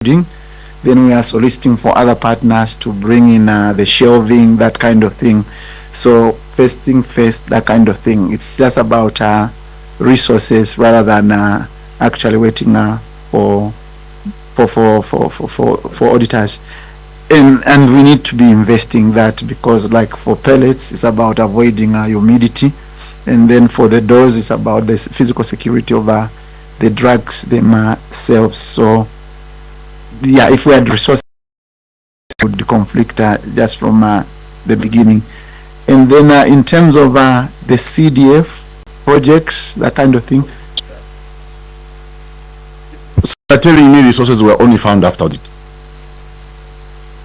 doing. Then we are soliciting for other partners to bring in the shelving, that kind of thing. So first thing first, that kind of thing. It's just about resources rather than actually waiting for auditors. And we need to be investing that, because like for pellets, it's about avoiding humidity, and then for the doors, it's about the physical security of the drugs themselves. So yeah, if we had resources, it would conflict just from the beginning. And then in terms of the CDF projects, that kind of thing. So you're telling me resources were only found after audit?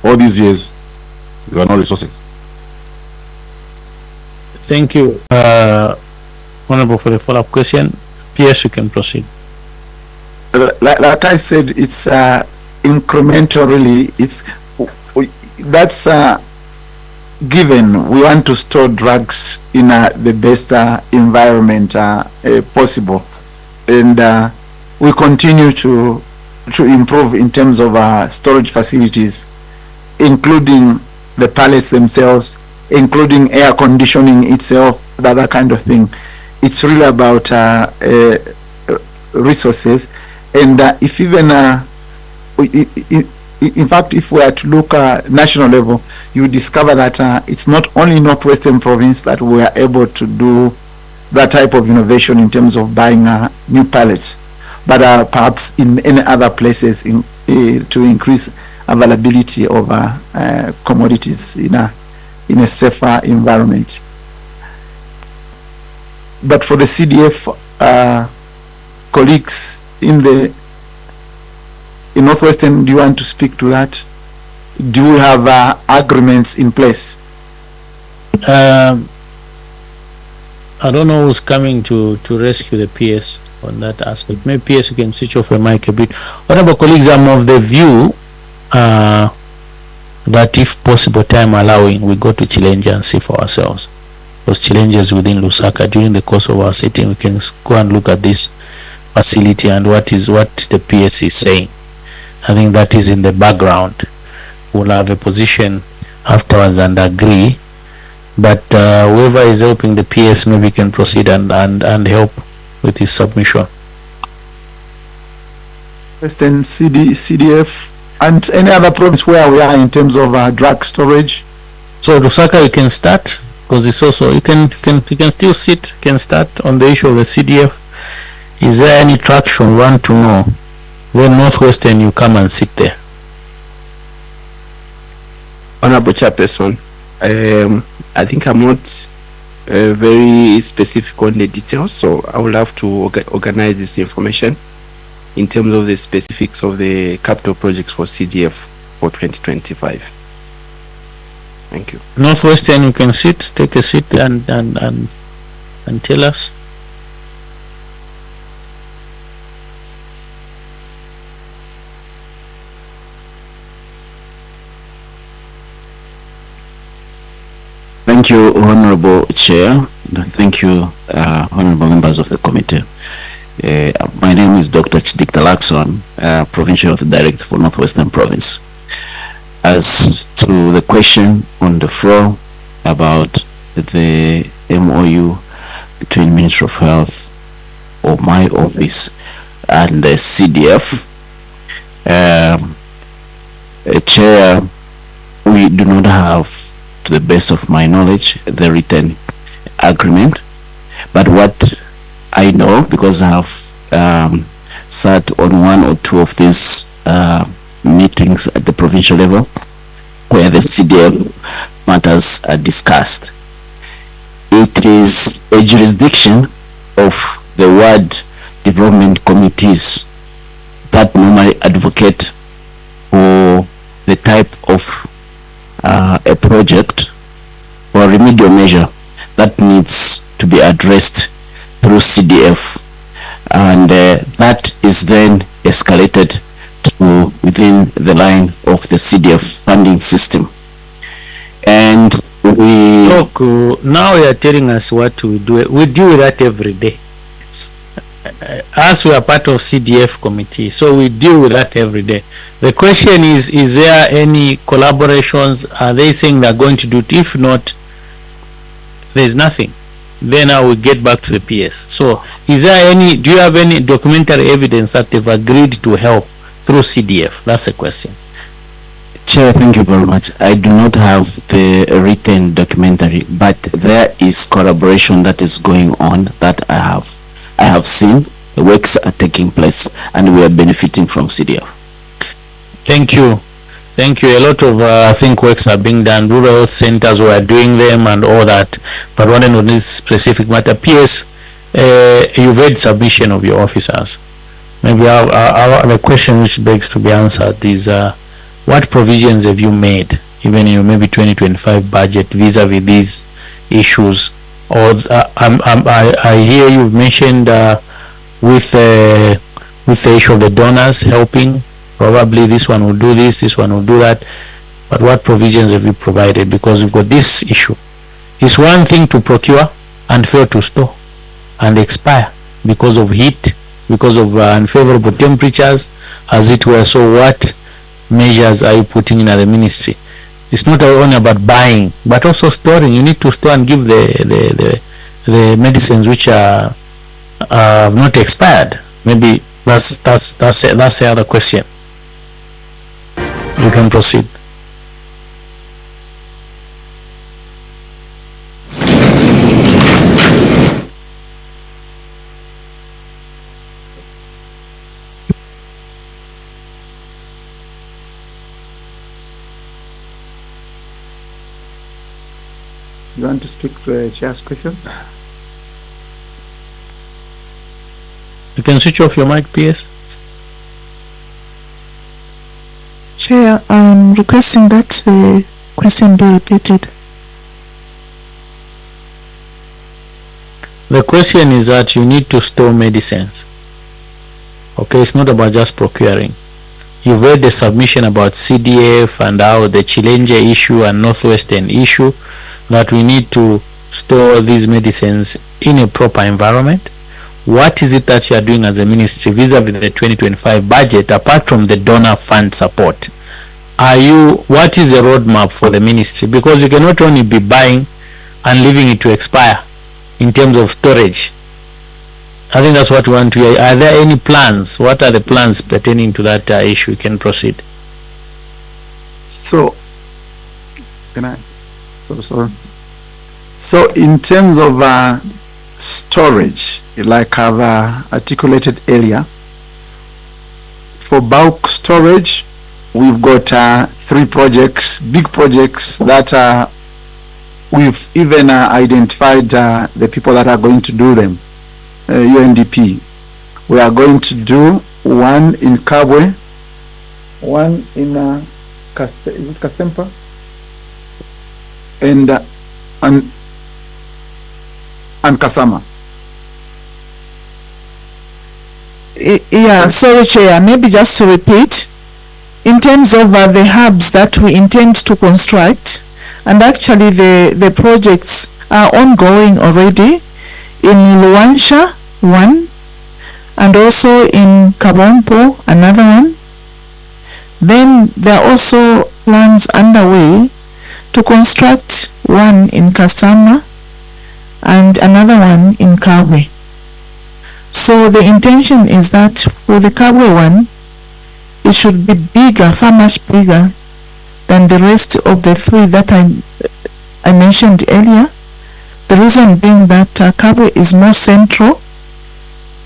All these years, there were no resources? Thank you, Honorable, for the follow-up question. Yes, you can proceed. Like I said, it's incremental, really. That's given we want to store drugs in the best environment possible, and we continue to improve in terms of storage facilities, including the pallets themselves, including air conditioning itself, that kind of thing. It's really about resources, and if even in fact, if we are to look at national level, you discover that it's not only Northwestern Province that we are able to do that type of innovation in terms of buying new pallets, but perhaps in any other places to increase availability of commodities in a safer environment. But for the CDF colleagues in Northwestern, do you want to speak to that? Do you have agreements in place? I don't know who's coming to rescue the PS on that aspect. Maybe PS, you can switch off your mic a bit. Honorable colleagues, I'm of the view that if possible, time allowing, we go to Challenge and see for ourselves. Those challenges within Lusaka, during the course of our sitting, we can go and look at this facility and what the PS is saying. I think that is in the background. We'll have a position afterwards and agree, but whoever is helping the PS maybe can proceed and help with his submission. Western CDF and any other province where we are in terms of drug storage. So Lusaka, you can start, because it's also you can still sit, can start on the issue of the CDF. Is there any traction? We want to know. Then Northwestern, you come and sit there. Honorable Chairperson, I think I'm not very specific on the details, so I will have to organize this information in terms of the specifics of the capital projects for CDF for 2025. Thank you. Northwestern, you can sit, take a seat and tell us. Thank you, Honorable Chair. Thank you, Honorable members of the committee. My name is Dr. Chidikta Lakson, Provincial Health Director for Northwestern Province. As to the question on the floor about the MOU between Ministry of Health or my office and the CDF, Chair, we do not have, to the best of my knowledge, the written agreement, but what I know, because I have sat on one or two of these meetings at the provincial level where the CDF matters are discussed, it is a jurisdiction of the ward development committees that normally advocate for the type of a project or remedial measure that needs to be addressed through CDF, and that is then escalated to within the line of the CDF funding system. And Look, now you are telling us what we do. We do that every day. Us, we are part of CDF committee, so we deal with that every day. The question is there any collaborations? Are they saying they're going to do it? If not, there's nothing. Then I will get back to the PS. So is there any, do you have any documentary evidence that they've agreed to help through CDF? That's the question. Chair, thank you very much. I do not have the written documentary, but there is collaboration that is going on that I have seen. The works are taking place and we are benefiting from CDF. Thank you. Thank you. A lot of I think works are being done. Rural centers were doing them and all that. But one on this specific matter, PS, you've read submission of your officers. Maybe the question which begs to be answered is what provisions have you made, even in maybe 2025 budget, vis-a-vis these issues? Or I hear you've mentioned with the issue of the donors helping. Probably this one will do this one will do that. But what provisions have you provided? Because we've got this issue. It's one thing to procure and fail to store and expire because of heat, because of unfavorable temperatures, as it were. So what measures are you putting in at the ministry? It's not only about buying, but also storing. You need to store and give the medicines which are not expired. Maybe that's the other question. You can proceed. You want to speak to the chair's question? You can switch off your mic, PS. Chair, I'm requesting that the question be repeated. The question is that you need to store medicines. Okay, it's not about just procuring. You've read the submission about CDF and how the Chilenge issue and Northwestern issue, that we need to store these medicines in a proper environment. What is it that you are doing as a ministry vis-a-vis the 2025 budget, apart from the donor fund support? What is the roadmap for the ministry? Because you cannot only be buying and leaving it to expire in terms of storage. I think that's what we want to hear. Are there any plans? What are the plans pertaining to that issue? You can proceed. So, can I? Sorry. So in terms of storage, like I've articulated earlier, for bulk storage, we've got 3 projects, big projects that we've even identified the people that are going to do them. UNDP. We are going to do one in Kabwe, one in Kasempa, and Kasama. Yeah, sorry Chair, maybe just to repeat, in terms of the hubs that we intend to construct, and actually the projects are ongoing already in Luansha, one, and also in Kabompo, another one. Then there are also plans underway to construct one in Kasama and another one in Kabwe. So the intention is that for the Kabwe one, it should be bigger, far much bigger than the rest of the 3 that I mentioned earlier. The reason being that Kabwe is more central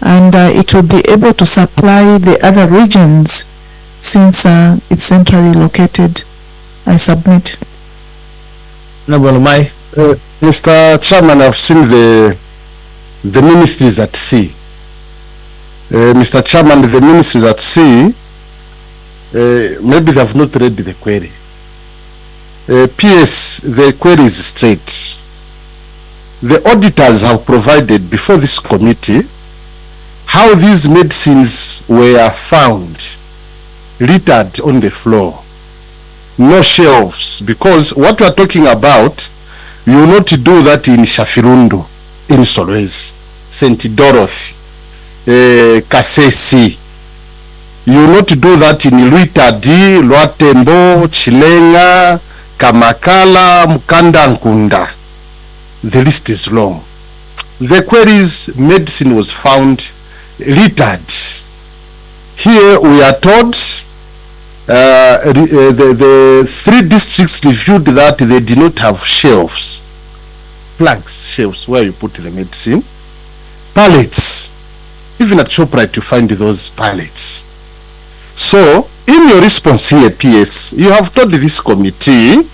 and it will be able to supply the other regions since it's centrally located. I submit. Mr. Chairman, I've seen the ministries at sea. Mr. Chairman, the ministries at sea, maybe they have not read the query. PS, the query is straight. The auditors have provided before this committee how these medicines were found littered on the floor. No shelves, because what we are talking about, you will not do that in Shafirundu, in Solwezi, St. Dorothy, Kasesi. You will not do that in Luitadi, Lwatembo, Chilenga, Kamakala, Mkandankunda. The list is long. The queries, medicine was found littered. Here we are told the 3 districts reviewed that they did not have shelves, planks, shelves where you put the medicine, pallets. Even at ShopRite you find those pallets. So in your response here, PS, you have told this committee,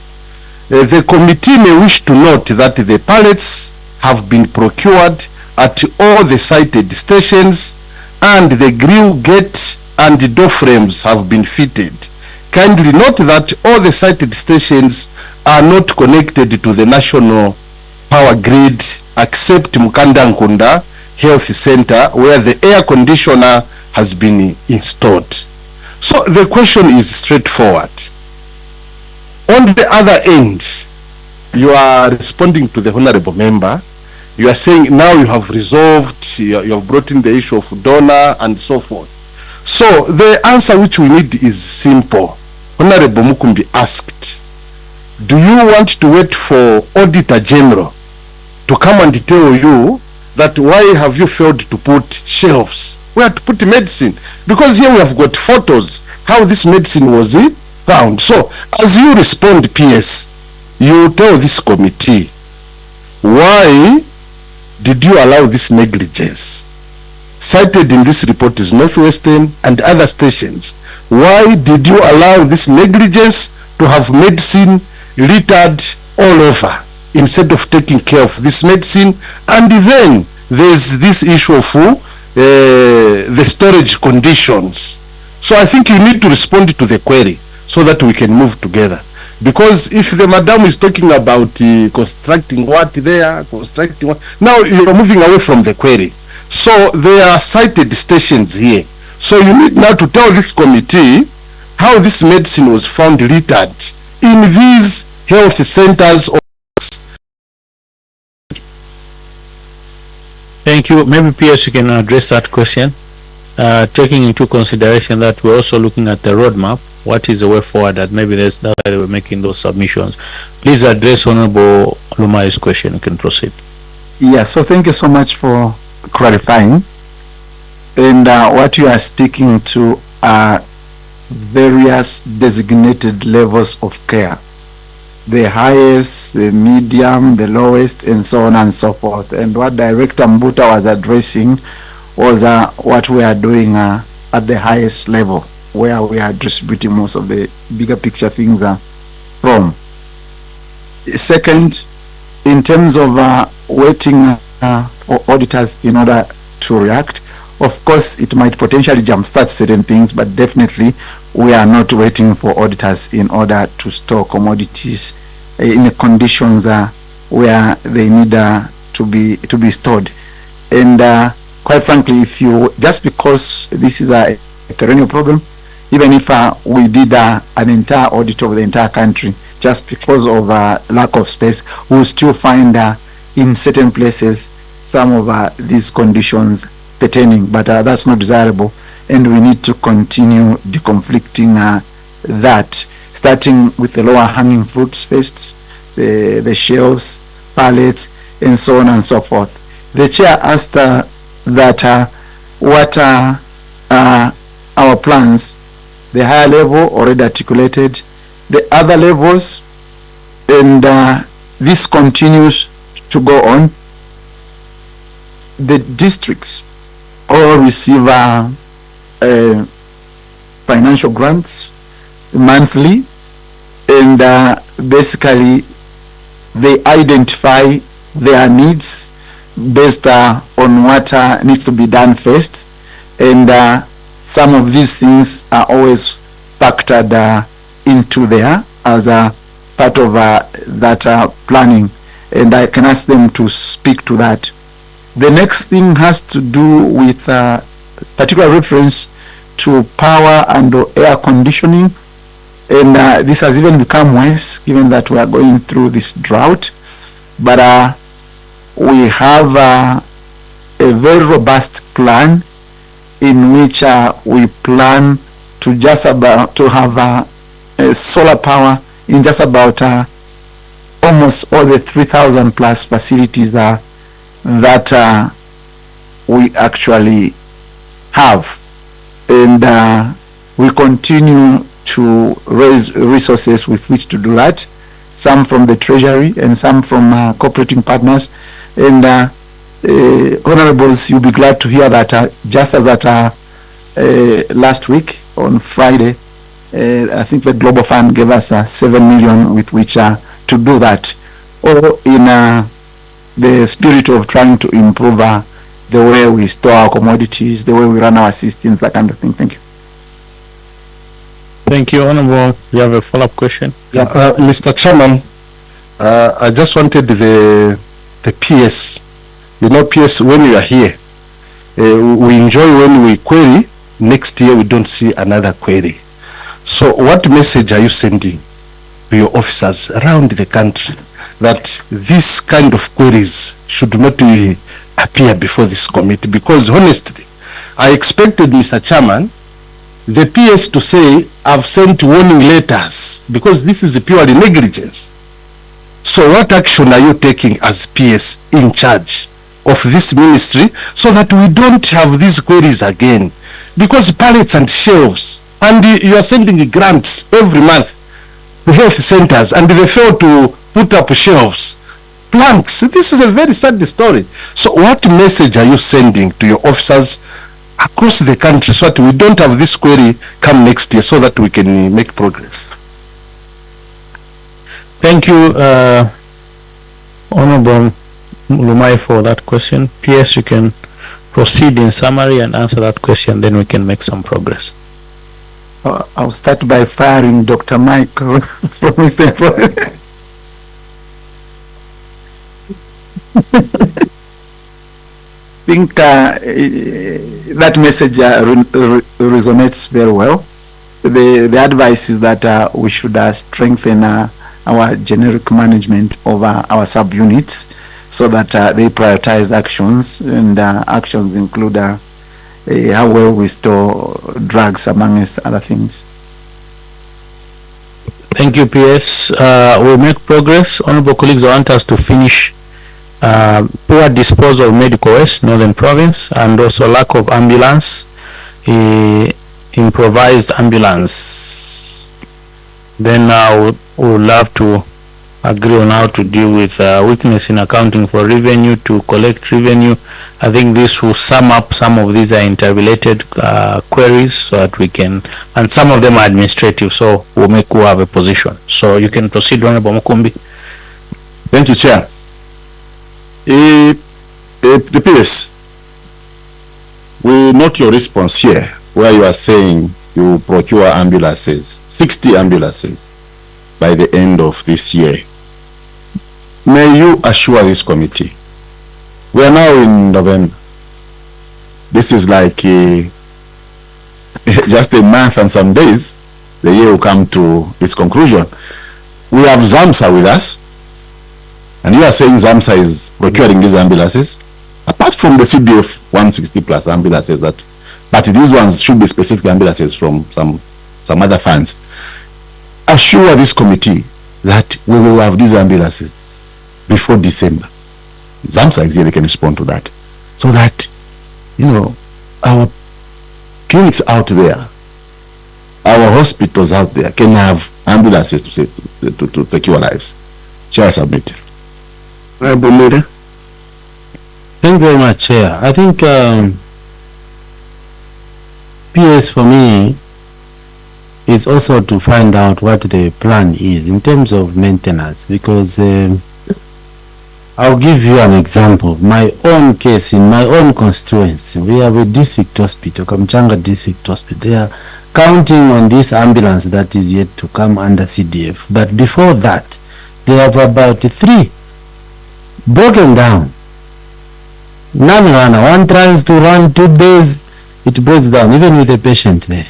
the committee may wish to note that the pallets have been procured at all the cited stations and the grill gate and the door frames have been fitted. Kindly note that all the cited stations are not connected to the national power grid except Mkandankunda Health Center where the air conditioner has been installed. So the question is straightforward. On the other end, you are responding to the honorable member. You are saying now you have resolved, you have brought in the issue of donor and so forth. So the answer which we need is simple. Honorable Mukumbi asked, do you want to wait for Auditor General to come and tell you that why have you failed to put shelves where to put medicine? Because here we have got photos how this medicine was found. So as you respond, PS, you tell this committee, why did you allow this negligence? Cited in this report is Northwestern and other stations. Why did you allow this negligence to have medicine littered all over instead of taking care of this medicine? And then there's this issue of the storage conditions. So I think you need to respond to the query so that we can move together. Because if the madam is talking about constructing what there, constructing what, now you're moving away from the query. So there are cited stations here. So you need now to tell this committee how this medicine was found littered in these health centers. Thank you. Maybe PS you can address that question, taking into consideration that we're also looking at the roadmap. What is the way forward? That maybe that's why we're making those submissions. Please address Honorable Lumai's question. You can proceed. Yeah, so thank you so much for clarifying. And what you are speaking to are various designated levels of care. The highest, the medium, the lowest, and so on and so forth. And what Director Mbuta was addressing was what we are doing at the highest level, where we are distributing most of the bigger picture things from. Second, in terms of waiting for auditors in order to react, of course it might potentially jumpstart certain things, but definitely we are not waiting for auditors in order to store commodities in the conditions where they need to be stored. And quite frankly, if you just because this is a perennial problem, even if we did an entire audit of the entire country, just because of lack of space, we'll still find in certain places some of these conditions pertaining, but that's not desirable, and we need to continue deconflicting that, starting with the lower hanging fruits first, the shelves, pallets, and so on and so forth. The chair asked that what are our plans. The higher level already articulated, the other levels, and this continues to go on. The districts all receive financial grants monthly, and basically they identify their needs based on what needs to be done first, and some of these things are always factored into there as a part of that planning, and I can ask them to speak to that. The next thing has to do with particular reference to power and air conditioning, and this has even become worse given that we are going through this drought, but we have a very robust plan in which we plan to just about to have solar power in just about almost all the 3,000 plus facilities that we actually have, and we continue to raise resources with which to do that, some from the treasury and some from cooperating partners. And honorables, you'll be glad to hear that just as at last week on Friday, I think the Global Fund gave us 7 million with which to do that, all in the spirit of trying to improve the way we store our commodities, the way we run our systems, that kind of thing. Thank you. Thank you, Honorable. You have a follow-up question? Yeah, Mr. Chairman, I just wanted the PS. You know, PS, when we are here, we enjoy when we query. Next year, we don't see another query. So what message are you sending to your officers around the country that this kind of queries should not appear before this committee? Because honestly, I expected, Mr. Chairman, the PS to say, I've sent warning letters, because this is purely negligence. So what action are you taking as PS in charge of this ministry so that we don't have these queries again? Because pallets and shelves, and you are sending grants every month to health centers, and they fail to put up shelves, planks. This is a very sad story. So what message are you sending to your officers across the country so that we don't have this query come next year, so that we can make progress? Thank you, Honorable Lumai, for that question. PS, you can proceed in summary and answer that question, then we can make some progress. I'll start by firing Dr. Mike from Mr. I think that message resonates very well. The advice is that we should strengthen our generic management of our subunits, so that they prioritize actions, and actions include how well we store drugs, amongst other things. Thank you, PS. We'll make progress. Honorable colleagues, I want us to finish poor disposal of medical waste, Northern Province, and also lack of ambulance, improvised ambulance. Then we would love to agree on how to deal with weakness in accounting for revenue, to collect revenue. I think this will sum up some of these are interrelated queries, so that we can, and some of them are administrative, so we'll have a position. So you can proceed, Honorable Mukumbi. Thank you, Chair. The PS, we note your response here, where you are saying you procure ambulances, 60 ambulances by the end of this year. May you assure this committee, we are now in November, this is like just a month and some days, the year will come to its conclusion. We have ZAMSA with us, and you are saying ZAMSA is procuring these ambulances, apart from the CDF 160 plus ambulances, but these ones should be specific ambulances from some other funds. Assure this committee that we will have these ambulances before December. ZAMSA is here, they can respond to that, so that, you know, our clinics out there, our hospitals out there can have ambulances to secure lives. Chair, submit. Thank you very much, Chair. I think PS for me is also to find out what the plan is in terms of maintenance, because I'll give you an example. My own case, in my own constituency, we have a district hospital, Kamchanga District Hospital. They are counting on this ambulance that is yet to come under CDF. But before that, they have about 3 broken down. None runner. One tries to run 2 days, it breaks down, even with a patient there.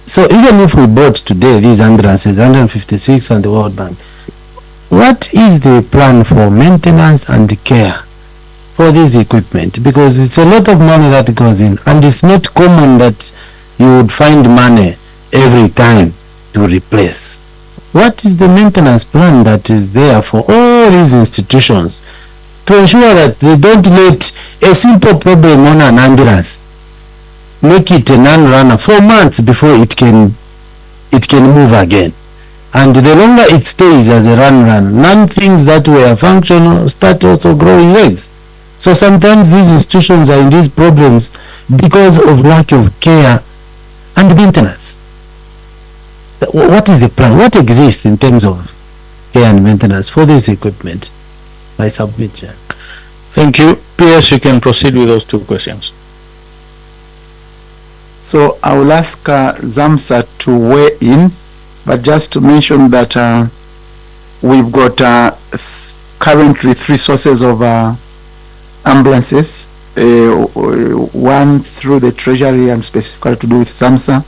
So even if we bought today these ambulances, 156 and the World Bank, what is the plan for maintenance and care for this equipment? Because it's a lot of money that goes in, and it's not common that you would find money every time to replace. What is the maintenance plan that is there for all these institutions to ensure that they don't let a simple problem on an ambulance make it a non-runner for months before it can move again? And the longer it stays as a non things that were functional start also growing legs. So sometimes these institutions are in these problems because of lack of care and maintenance. What is the plan? What exists in terms of care and maintenance for this equipment? I submit, Chair. Thank you. PS, you can proceed with those two questions. So I will ask ZAMSA to weigh in, but just to mention that we've got currently 3 sources of ambulances, one through the Treasury and specifically to do with ZAMSA,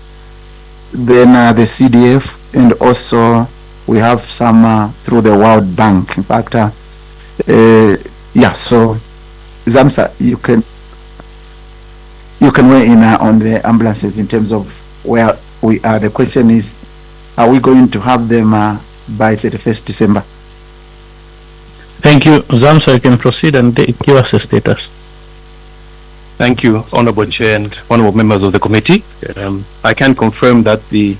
then the CDF, and also we have some through the World Bank. In fact, yeah, so ZAMSA, you can weigh in on the ambulances in terms of where we are. The question is, are we going to have them by 31st December? Thank you. ZAMSA, you can proceed and give us a status. Thank you, Honorable Chair and Honorable members of the committee. I can confirm that the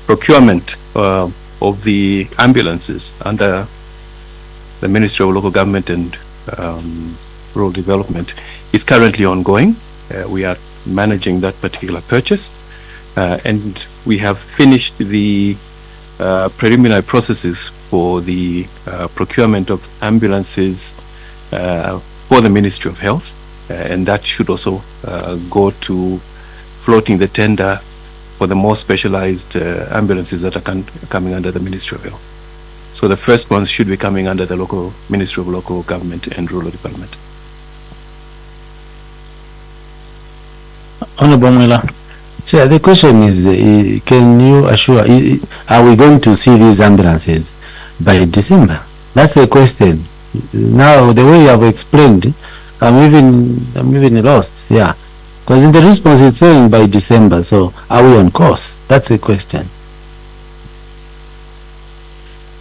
procurement of the ambulances under the Ministry of Local Government and Rural Development is currently ongoing. We are managing that particular purchase, and we have finished the preliminary processes for the procurement of ambulances for the Ministry of Health, and that should also go to floating the tender for the more specialized ambulances that are coming under the Ministry of Health. So the first ones should be coming under the Ministry of Local Government and Rural Development. Honorable Mwela. So the question is, can you assure, are we going to see these ambulances by December? That's the question. Now, the way you have explained, I'm even lost. Yeah, because in the response it's saying by December. So, are we on course? That's the question.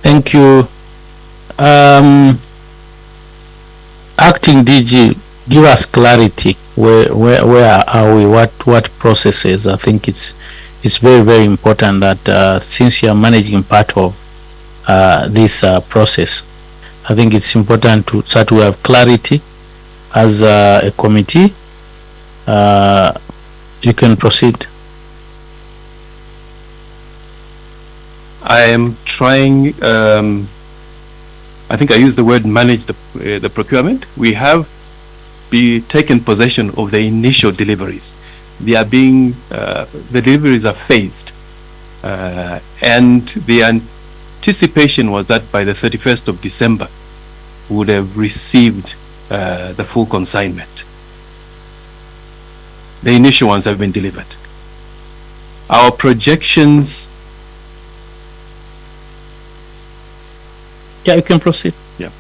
Thank you. Acting DG, give us clarity. Where are we? What processes? I think it's very important that since you are managing part of this process, I think it's important to start to have clarity as a committee. You can proceed. I am trying. I think I used the word manage the procurement. We have taken possession of the initial deliveries. They are being the deliveries are phased, and the anticipation was that by the 31st of December we would have received the full consignment. The initial ones have been delivered. Our projections. Yeah, you can proceed. Yeah.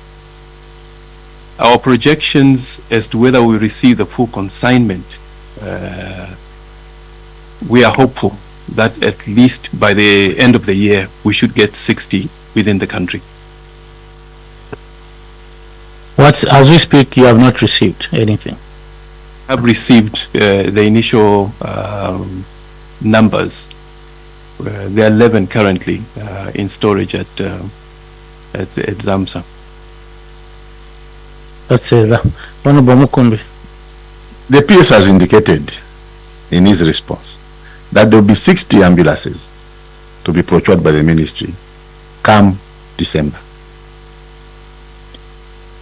Our projections as to whether we receive the full consignment, we are hopeful that at least by the end of the year we should get 60 within the country. As we speak, you have not received anything? I've received the initial numbers. There are 11 currently in storage at ZAMSA. That's it. Honorable Mukumbi. The PS has indicated in his response that there will be 60 ambulances to be procured by the ministry come December.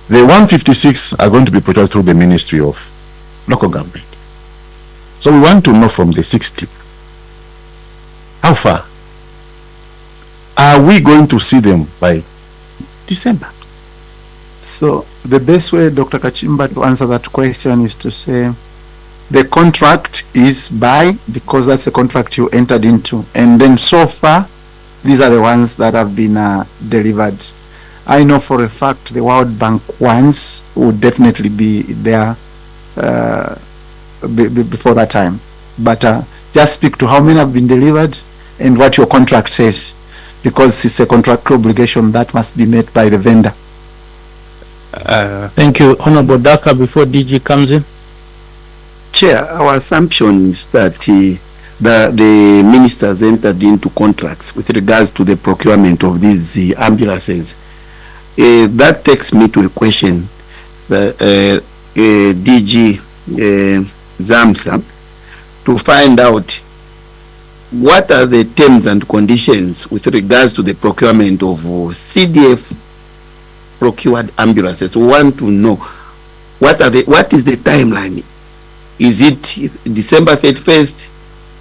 The 156 are going to be procured through the Ministry of Local Government. So we want to know from the 60, how far are we going to see them by December? So the best way, Dr. Kachimba, to answer that question is to say the contract is by, because that's the contract you entered into, and then so far these are the ones that have been delivered. I know for a fact the World Bank ones would definitely be there before that time. But just speak to how many have been delivered and what your contract says, because it's a contractual obligation that must be met by the vendor. Thank you. Honorable Daka, before DG comes in. Chair, our assumption is that the ministers entered into contracts with regards to the procurement of these ambulances. That takes me to a question, DG ZAMSA, to find out what are the terms and conditions with regards to the procurement of CDF procured ambulances. We want to know what is the timeline. Is it December 31st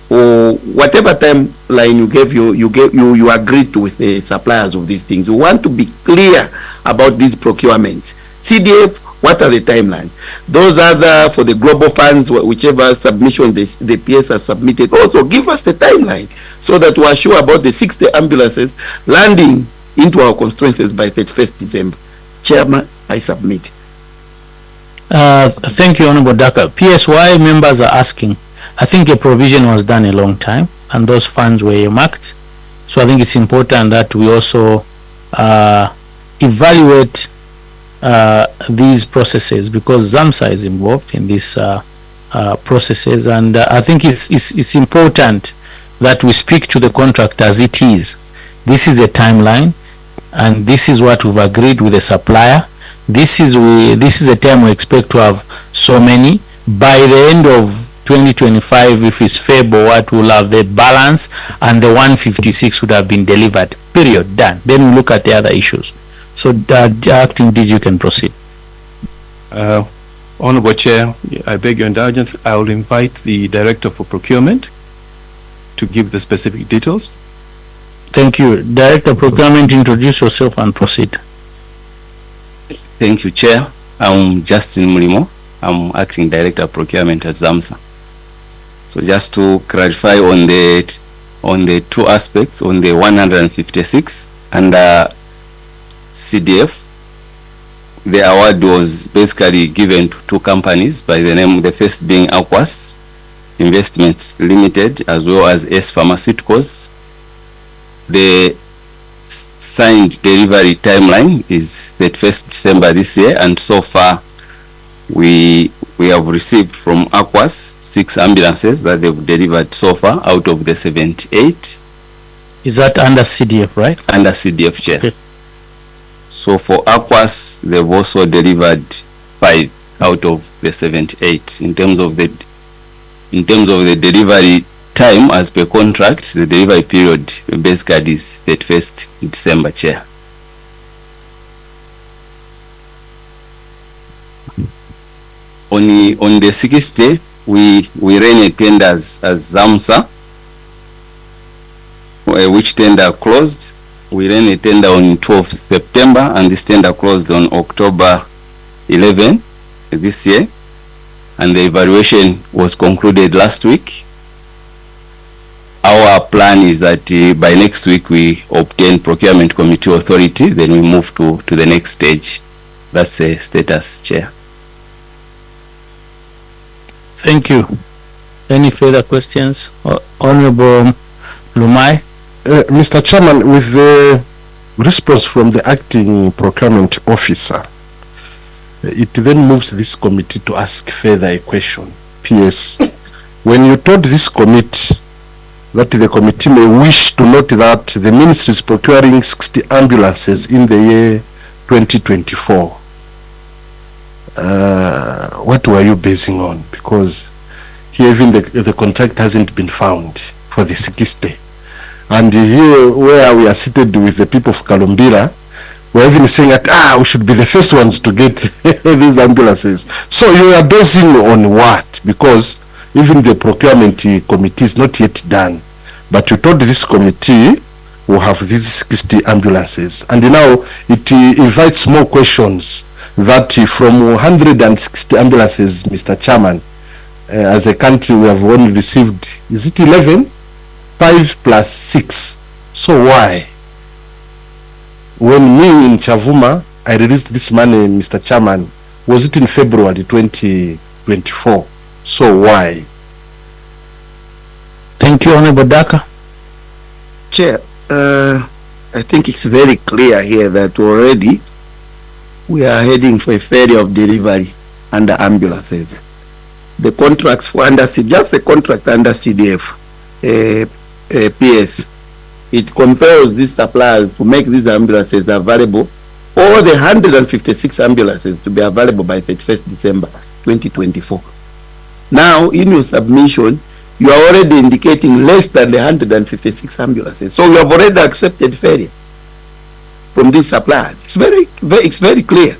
or whatever timeline you agreed to with the suppliers of these things? We want to be clear about these procurements. CDF, what are the timeline? Those other for the global funds, whichever submission the PS has submitted, also give us the timeline so that we are sure about the 60 ambulances landing into our constituencies by 31st December. Chairman, I submit. Thank you, Honorable Daka. PSY members are asking. I think a provision was done a long time and those funds were earmarked. So I think it's important that we also evaluate these processes, because ZAMSA is involved in these processes, and I think it's important that we speak to the contract as it is. This is a timeline and this is what we've agreed with the supplier. This is a time we expect to have so many. By the end of 2025, if it's February, what will have the balance, and the 156 would have been delivered. Period. Done. Then we look at the other issues. So acting DG, you can proceed. Honorable Chair, I beg your indulgence. I will invite the Director for Procurement to give the specific details. Thank you. Director of Procurement, introduce yourself and proceed. Thank you, Chair. I'm Justin Mulimo. I'm Acting Director of Procurement at ZAMSA. So just to clarify on the two aspects, on the 156 and CDF, the award was basically given to two companies by the name, the first being Aquas Investments Limited, as well as S Pharmaceuticals. The signed delivery timeline is 31st December this year, and so far we have received from Aquas 6 ambulances that they've delivered so far out of the 78. Is that under CDF, right? Under CDF, Chair. Okay. So for Aquas, they've also delivered 5 out of the 78. In terms of the delivery time as per contract, the delivery period basically is 31st December, Chair. On the 60, we ran a tender as ZAMSA, which tender closed. We ran a tender on 12th September, and this tender closed on October 11 this year, and the evaluation was concluded last week. Our plan is that by next week we obtain procurement committee authority, then we move to the next stage. That's the status, Chair. Thank you. Any further questions? Honorable Lumai. Mr. Chairman, with the response from the acting procurement officer, it then moves this committee to ask further a question. PS, when you told this committee that the committee may wish to note that the ministry is procuring 60 ambulances in the year 2024, what were you basing on? Because here even the contract hasn't been found for the 60. And here where we are seated with the people of Kalumbira, we're even saying that we should be the first ones to get these ambulances. So you are basing on what? Because even the procurement committee is not yet done. But you told this committee will have these 60 ambulances. And now it invites more questions that from 160 ambulances, Mr. Chairman, as a country we have only received, is it 11? 5 plus 6. So why? when me in Chavuma, I released this money, Mr. Chairman, was it in February 2024? So why? Thank you, Honorable Daka. Chair, I think it's very clear here that already we are heading for a failure of delivery under ambulances. The contracts for under just a contract under CDF, PS, it compels these suppliers to make these ambulances available, all the 156 ambulances to be available by 31st December 2024. Now, in your submission, you are already indicating less than the 156 ambulances. So you have already accepted failure from these suppliers. It's very clear.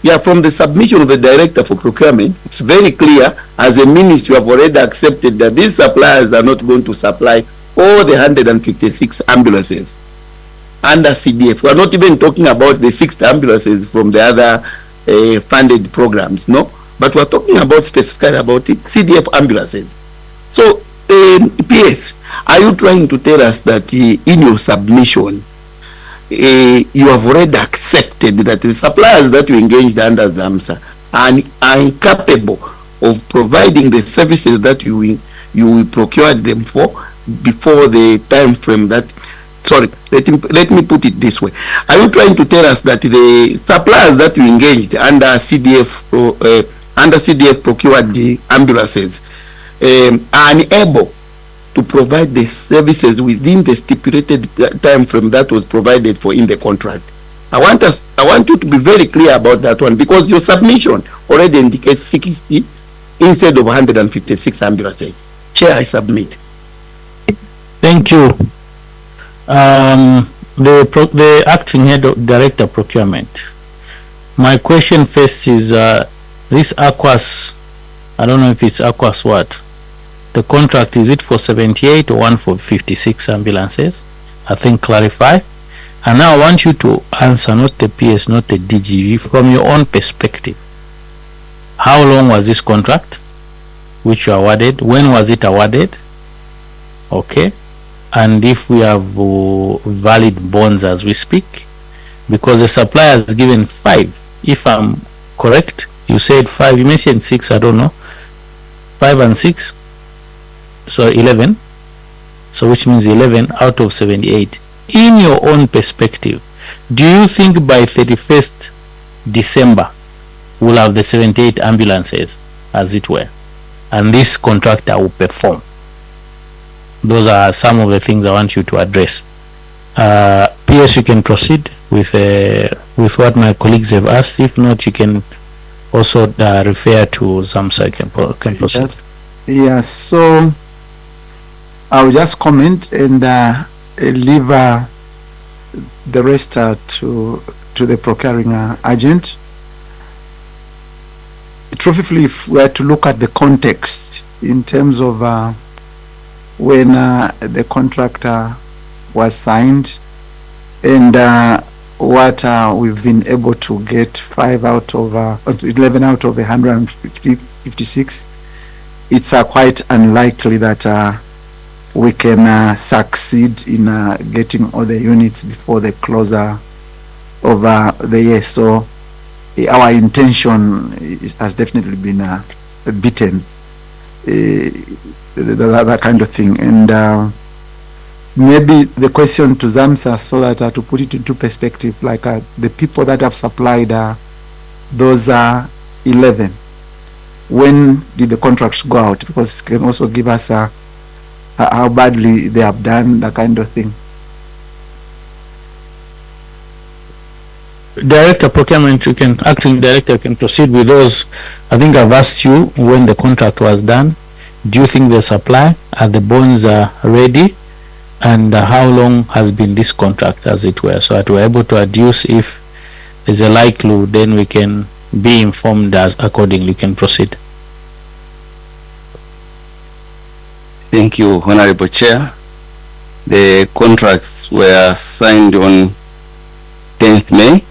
Yeah, from the submission of the Director for Procurement, it's very clear. As a ministry, you have already accepted that these suppliers are not going to supply all the 156 ambulances under CDF. We are not even talking about the 60 ambulances from the other funded programs, no? But we are talking about specifically about it, CDF ambulances. So, PS, are you trying to tell us that in your submission, you have already accepted that the suppliers that you engaged under ZAMSA are incapable of providing the services that you procured them for before the time frame that, sorry, let me put it this way. Are you trying to tell us that the suppliers that you engaged under CDF procured the ambulances are unable to provide the services within the stipulated time frame that was provided for in the contract? I want you to be very clear about that one, because your submission already indicates 60 instead of 156 ambulances. Chair, I submit. Thank you. The acting head of Director Procurement. My question first is this Aquas, I don't know if it's Aquas what? The contract, is it for 78 or one for 56 ambulances? I think clarify. And now I want you to answer, not the PS, not the DGV, from your own perspective. How long was this contract which you awarded? When was it awarded? Okay. And if we have valid bonds as we speak, because the supplier has given 5. If I'm correct, you said 5, you mentioned 6, I don't know. 5 and 6. So 11, so which means 11 out of 78. In your own perspective, do you think by 31st December we'll have the 78 ambulances, as it were, and this contractor will perform? Those are some of the things I want you to address. PS, you can proceed with what my colleagues have asked. If not, you can also refer to ZAMSA. Can proceed. Yes, so I'll just comment and leave the rest to the procuring agent. Truthfully, if we are to look at the context in terms of when the contractor was signed and what we've been able to get 5 out of 11 out of 156, it's quite unlikely that we can succeed in getting all the units before the closure of the year. So our intention has definitely been beaten, that kind of thing. And maybe the question to ZAMSA, so that to put it into perspective, like the people that have supplied those 11, when did the contracts go out? Because it can also give us how badly they have done, that kind of thing. Director Procurement, you can, acting director, can proceed with those. I think I've asked you when the contract was done. Do you think the supply, are the bonds ready, and how long has been this contract, as it were, so that we're able to adduce if there's a likelihood, then we can be informed as accordingly. You can proceed. Thank you, Honorable Chair. The contracts were signed on 10th May.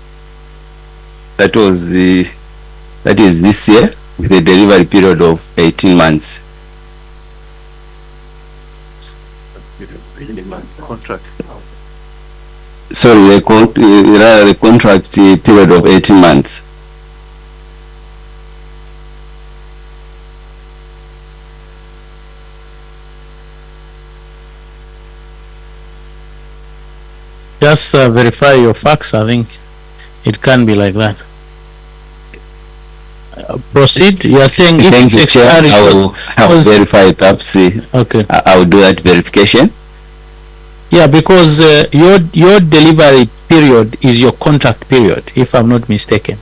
That is this year, with a delivery period of 18 months. Contract. Sorry, the contract period of 18 months. Just verify your facts. I think it can be like that. Proceed. You are saying if Thank you, Chair. I will verify it up. See, okay. I will do that verification. Yeah, because your delivery period is your contract period, if I'm not mistaken.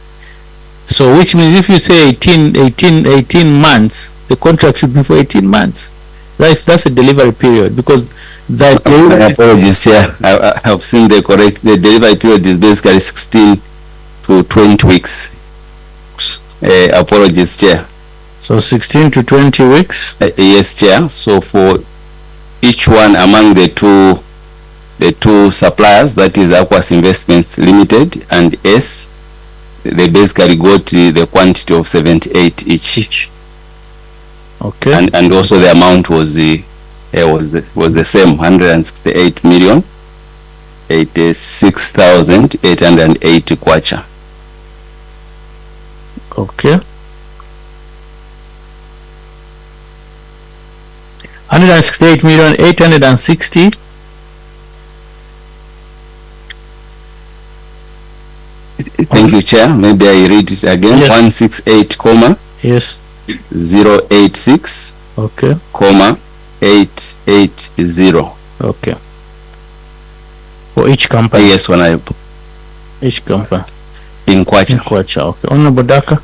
So which means if you say 18 months, the contract should be for 18 months. That's a delivery period, because that my apologies, Chair. I have seen the delivery period is basically 16 to 20 weeks. Apologies, Chair. So 16 to 20 weeks? Yes, Chair. So for each one among the two suppliers, that is Aquas Investments Limited and S, they basically got the quantity of 78 each. Okay. And also the amount was the same, 168,086,880 kwacha. Okay. 168,860,000. Thank you, Chair. Maybe I read it again. Yes. 168, comma. Yes. 086. Okay. Comma 880. Okay. For each company. Yes, when I each company. In kwacha. In kwacha. Okay. Honorable Daka.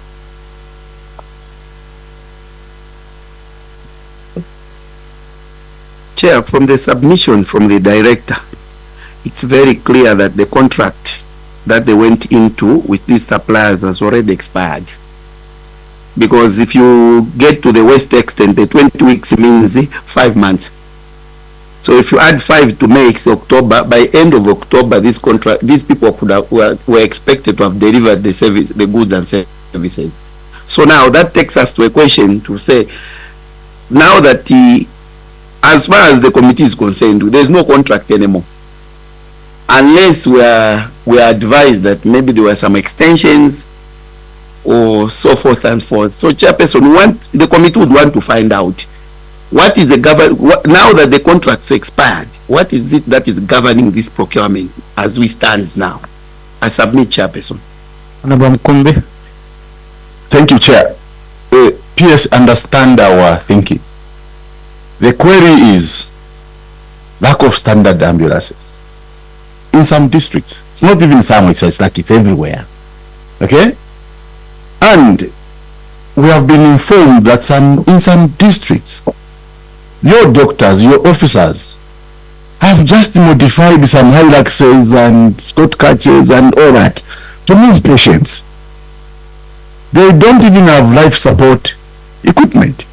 Chair, from the submission from the director, it's very clear that the contract that they went into with these suppliers has already expired. Because if you get to the west extent, the 20 weeks means 5 months. So if you add 5 to May, it's October. By end of October, these people could have, were expected to have delivered the service, the goods and services. So now that takes us to a question to say, now that as far as the committee is concerned, there's no contract anymore, unless we are advised that maybe there were some extensions or so forth and forth. So Chairperson, the committee would want to find out what is the now that the contract's expired, what is it that is governing this procurement as we stand now? I submit, Chairperson. Honorable Mkumbi. Thank you, Chair. PS understand our thinking. The query is lack of standard ambulances in some districts. It's not even some, it's like it's everywhere. Okay? And we have been informed that in some districts, your doctors, your officers have just modified some Hiluxes and Scott catches and all that to move patients. They don't even have life support equipment.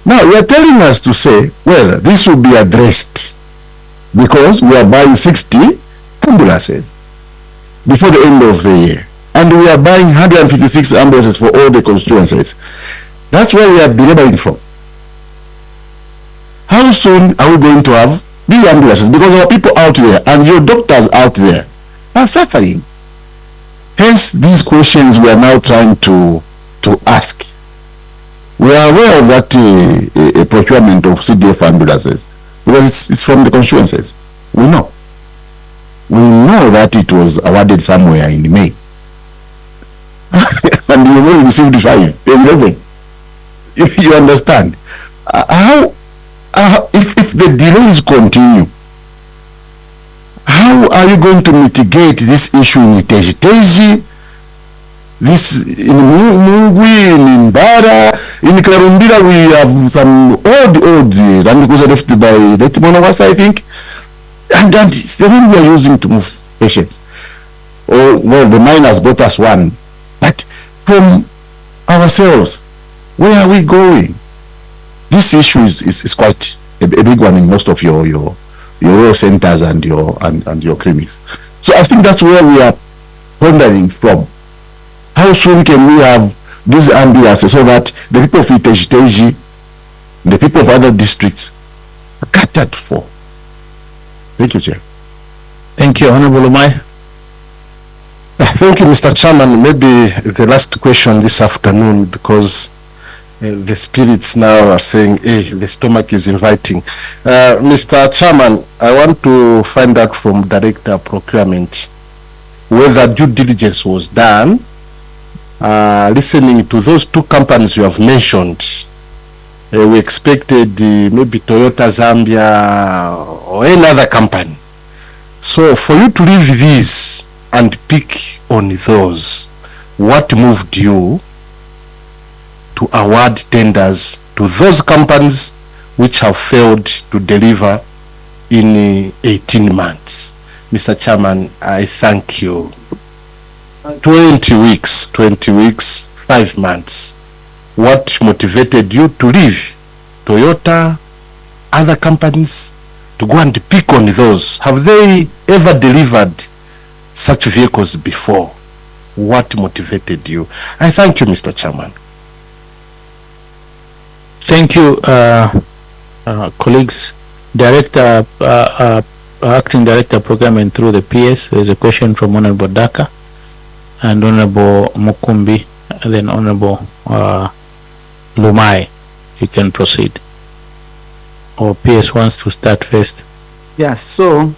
Now you are telling us to say, well, this will be addressed because we are buying 60 ambulances before the end of the year, and we are buying 156 ambulances for all the constituencies. That's where we are delivering from. How soon are we going to have these ambulances? Because our people out there and your doctors out there are suffering. Hence these questions we are now trying to ask. We are aware of that procurement of CDF ambulances because it's from the constituencies. We know. We know that it was awarded somewhere in May. And you only received 5, 11. You understand? If the delays continue, how are you going to mitigate this issue in Teji, this in Mungwi, in Mbara, in Karumbira? We have some old Ramikusa left by Letimonawasa, I think, and it's the one we are using to move patients. Oh, well, the miners got us one, but from ourselves, where are we going? This issue is quite a big one in most of your rural centers and your clinics. So I think that's where we are pondering from. How soon can we have these ambulances so that the people of Teji, the people of other districts are catered for? Thank you, Chair. Thank you. Thank you, Honorable Lumai. Thank you, Mr. Chairman. Maybe the last question this afternoon, because the spirits now are saying, hey, the stomach is inviting. Mr. Chairman, I want to find out from Director Procurement whether due diligence was done. Listening to those two companies you have mentioned, we expected maybe Toyota Zambia or any other company. So for you to leave these and pick on those, what moved you to award tenders to those companies which have failed to deliver in 18 months? Mr. Chairman, I thank you. 20 weeks, 5 months. What motivated you to leave Toyota, other companies, to go and pick on those? Have they ever delivered such vehicles before? What motivated you? I thank you, Mr. Chairman. Thank you, colleagues. Director, Acting Director Procurement through the PS. There is a question from Honorable Daka and Honorable Mukumbi, and then Honorable Lumai. You can proceed. Or PS wants to start first. Yeah, so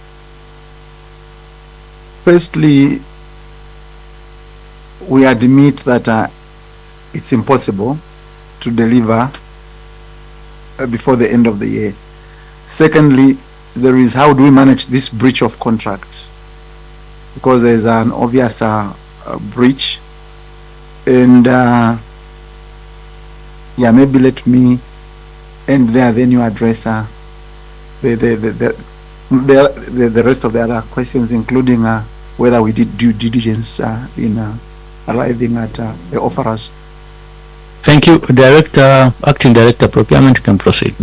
firstly, we admit that it's impossible to deliver before the end of the year. Secondly, there is how do we manage this breach of contract, because there is an obvious breach. And yeah, maybe let me end there, then you address the rest of the other questions, including whether we did due diligence in arriving at the offerers. Thank you, Director, Acting Director Procurement. You can proceed.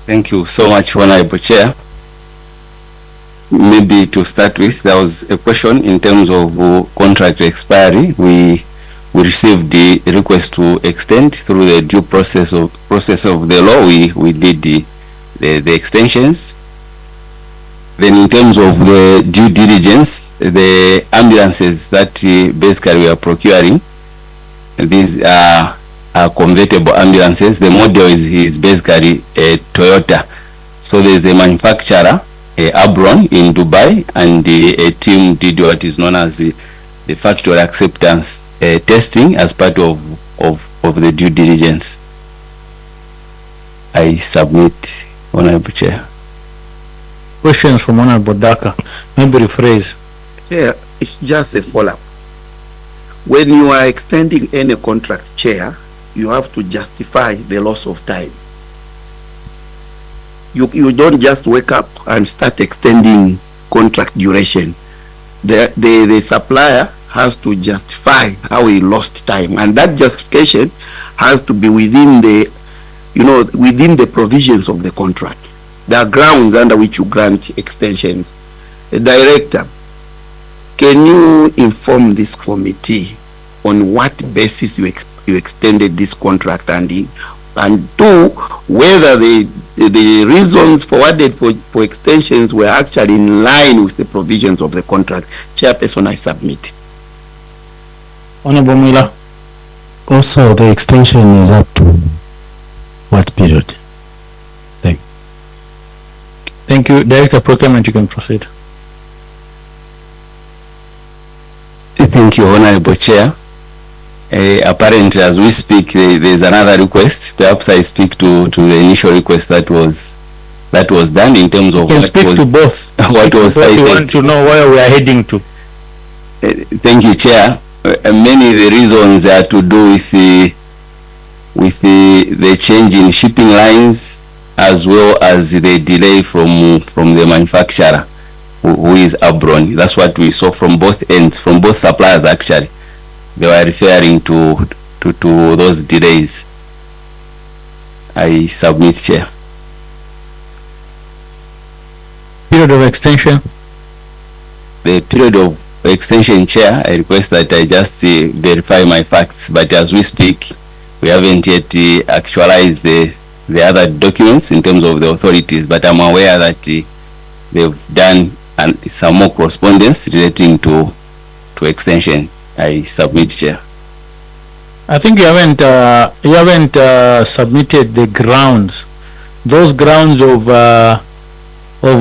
Thank you so much, Honorable Chair. Maybe to start with, there was a question in terms of contract expiry. We received the request to extend through the due process of the law. We did the extensions. Then in terms of the due diligence, the ambulances that basically we are procuring, these are convertible ambulances. The model is basically a Toyota. So there is a manufacturer, Abron in Dubai, and a team did what is known as the factory acceptance testing as part of the due diligence. I submit, Honorable Chair. Questions from Honorable Daka. Maybe rephrase. Chair, it's just a follow-up. When you are extending any contract, Chair, you have to justify the loss of time. You don't just wake up and start extending contract duration. The supplier has to justify how he lost time, and that justification has to be within the provisions of the contract. There are grounds under which you grant extensions. Director, can you inform this committee on what basis you extended this contract, and two, whether the reasons forwarded for extensions were actually in line with the provisions of the contract? Chairperson, I submit. Honorable Miller. Also, the extension is up to what period? Thank you. Director Procurement, you can proceed. Thank you, Honorable Chair. Apparently, as we speak, there is another request. Perhaps I speak to the initial request that was done in terms of. You can speak to both. What was cited. We want to know where we are heading to. Thank you, Chair. Many of the reasons are to do with the change in shipping lines, as well as the delay from the manufacturer, who is Abron. That's what we saw from both ends, from both suppliers actually. They were referring to those delays. I submit, Chair. Period of extension. The period of extension, Chair, I request that I just verify my facts, but as we speak, we haven't yet actualized the other documents in terms of the authorities, but I'm aware that they've done and some more correspondence relating to extension. I submit, Chair. I think you haven't submitted the grounds. Those grounds of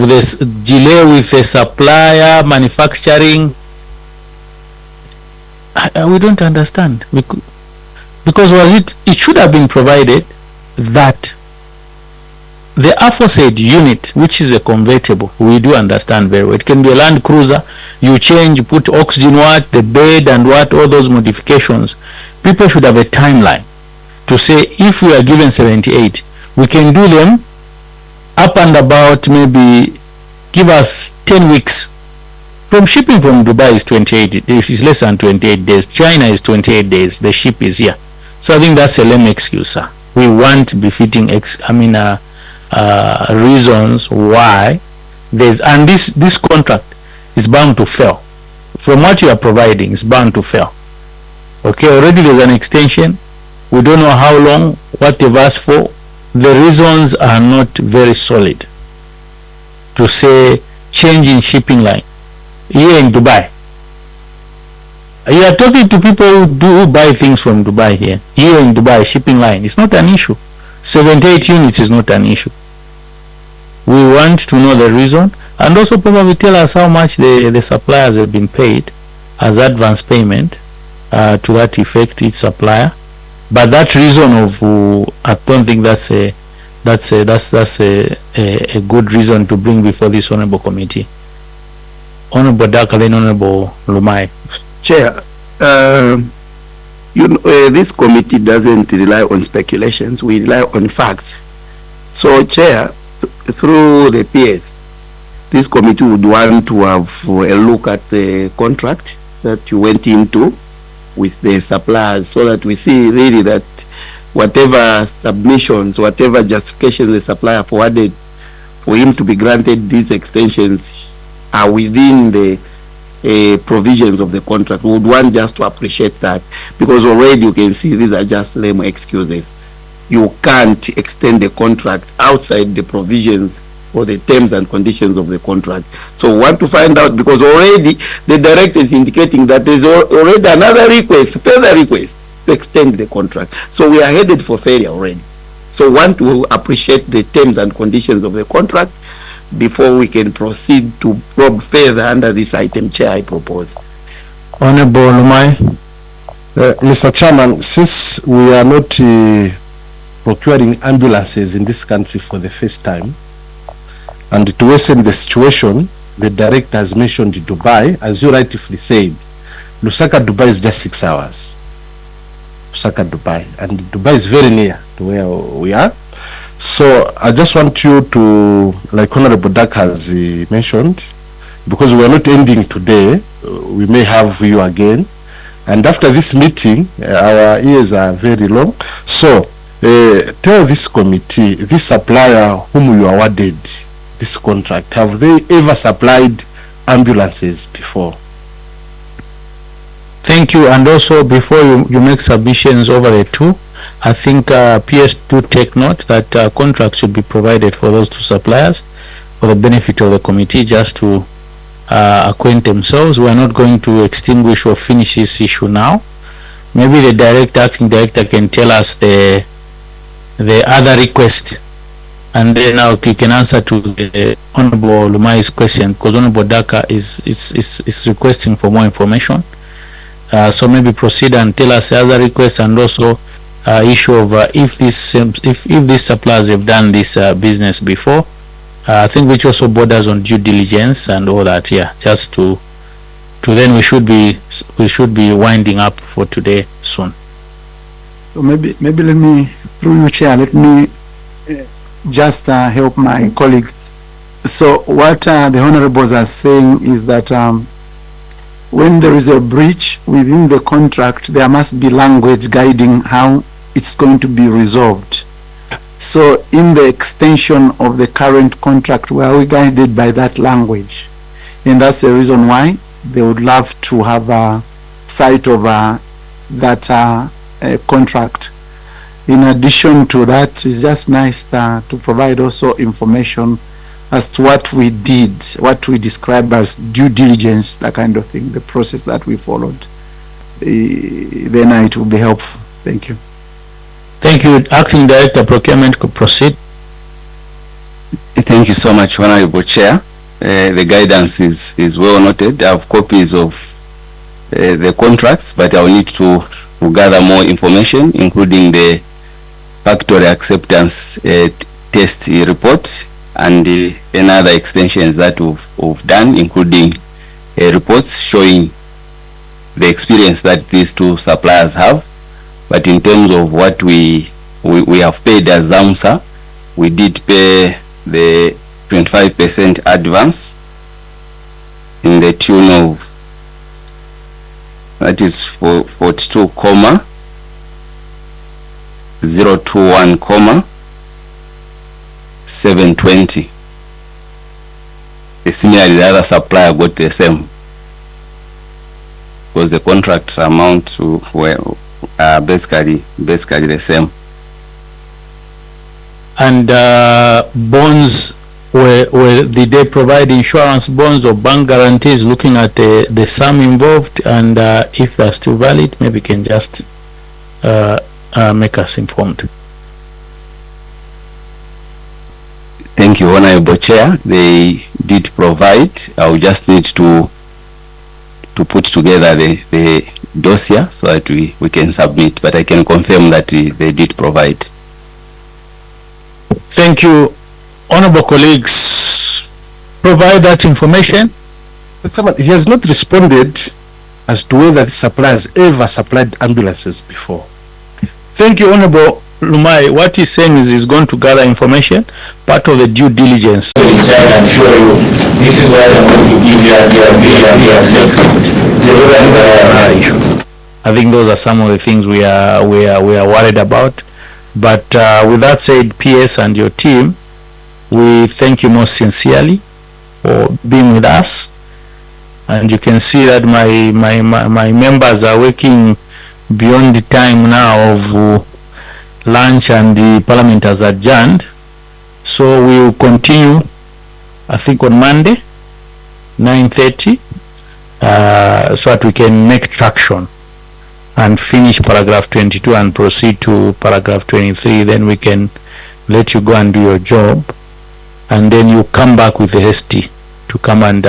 this delay with the supplier manufacturing. We don't understand. Because it should have been provided that the aforesaid unit, which is a convertible, we do understand very well. It can be a Land Cruiser. You change, you put oxygen, what, the bed and what, all those modifications. People should have a timeline to say if we are given 78, we can do them up and about, maybe give us 10 weeks. From shipping from Dubai is 28, it is less than 28 days. China is 28 days, the ship is here. So I think that's a lame excuse, sir. We want befitting, reasons why and this contract is bound to fail. From what you are providing, it's bound to fail. Okay, already there's an extension. We don't know how long, what they've asked for. The reasons are not very solid to say change in shipping line here in Dubai. You are talking to people who buy things from Dubai here. Here in Dubai, shipping line, it's not an issue. 78 units is not an issue. We want to know the reason, and also probably tell us how much the suppliers have been paid as advance payment to that effect, each supplier. But that reason of I don't think that's a good reason to bring before this honorable committee. Honorable Dakalen, Honorable Lumai. Chair, this committee doesn't rely on speculations. We rely on facts. So, Chair, through the PS, this committee would want to have a look at the contract that you went into with the suppliers, so that we see really that whatever submissions, whatever justification the supplier forwarded for him to be granted these extensions are within the provisions of the contract. We would want just to appreciate that, because already you can see these are just lame excuses. You can't extend the contract outside the provisions or the terms and conditions of the contract. So we want to find out, because already the director is indicating that there's already another request, further request to extend the contract. So we are headed for failure already. So we want to appreciate the terms and conditions of the contract before we can proceed to probe further under this item. Chair, I propose. Honorable Lumai. Mr. Chairman, since we are not procuring ambulances in this country for the first time, and to worsen the situation, the director has mentioned Dubai. As you rightfully said, Lusaka, Dubai is just 6 hours. Lusaka, Dubai, and Dubai is very near to where we are. So I just want you to, like Honorable Dak has mentioned, because we are not ending today, we may have you again, and after this meeting our ears are very long. So tell this committee, this supplier whom you awarded this contract, have they ever supplied ambulances before? Thank you. And also, before you make submissions over the two, I think PS2 take note that contracts should be provided for those two suppliers for the benefit of the committee, just to acquaint themselves. We are not going to extinguish or finish this issue now. Maybe the acting director can tell us the other request, and then now you can answer to the Honorable Lumai's question, because Honorable Daka is requesting for more information. So maybe proceed and tell us the other request, and also issue of if these suppliers have done this business before. I think which also borders on due diligence and all that. Yeah, just to then we should be winding up for today soon. So maybe let me, through you, Chair, let me just help my colleague. So what the honorables are saying is that when there is a breach within the contract, there must be language guiding how it's going to be resolved. So in the extension of the current contract, we are guided by that language, and that's the reason why they would love to have a sight of that contract. In addition to that, it's just nice to provide also information as to what we did, what we describe as due diligence, that kind of thing, the process that we followed, then it will be helpful. Thank you. Thank you. Acting Director Procurement could proceed. Thank you so much, Honorable Chair. The guidance is well noted. I have copies of the contracts, but I will need to gather more information, including the factory acceptance test report and any other extensions that we've done, including reports showing the experience that these two suppliers have. But in terms of what we have paid as ZAMSA, we did pay the 25% advance in the tune of, that is for 42,021,720. Similarly, the other supplier got the same, because the contract amount were basically the same. And bonds, did they provide insurance bonds or bank guarantees, looking at the sum involved, and if they're still valid, maybe you can just make us informed. Thank you, Honorable Chair. They did provide. I will just need to put together the dossier so that we can submit, but I can confirm that they did provide. Thank you. Honorable colleagues, provide that information. He has not responded as to whether the suppliers ever supplied ambulances before. Thank you, Honorable Lumai. What he's saying is he's going to gather information, part of the due diligence. I'm sure this is why I'm going to give you I think those are some of the things we are worried about. But with that said, PS and your team, we thank you most sincerely for being with us. And you can see that my members are working beyond the time now of lunch, and the Parliament has adjourned. So we will continue, I think, on Monday, 9:30, so that we can make traction and finish paragraph 22 and proceed to paragraph 23. Then we can let you go and do your job, and then you come back with the ST to come and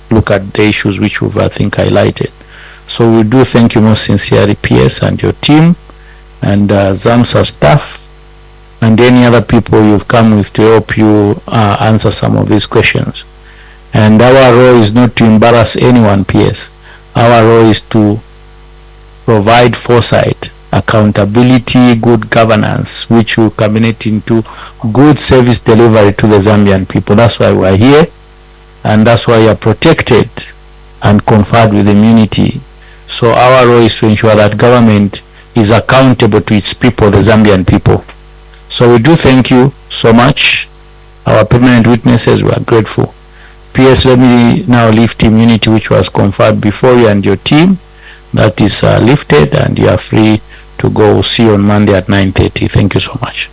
look at the issues which we've, I think, highlighted. So we do thank you most sincerely, PS and your team, and ZAMSA staff, and any other people you've come with to help you answer some of these questions. And our role is not to embarrass anyone, PS. Our role is to provide foresight, accountability, good governance, which will culminate into good service delivery to the Zambian people. That's why we're here, and that's why you're protected and conferred with immunity. So our role is to ensure that government is accountable to its people, the Zambian people. So we do thank you so much. Our permanent witnesses, we are grateful. PS, let me now lift immunity which was conferred before you and your team. That is lifted, and you are free to go. See you on Monday at 9:30. Thank you so much.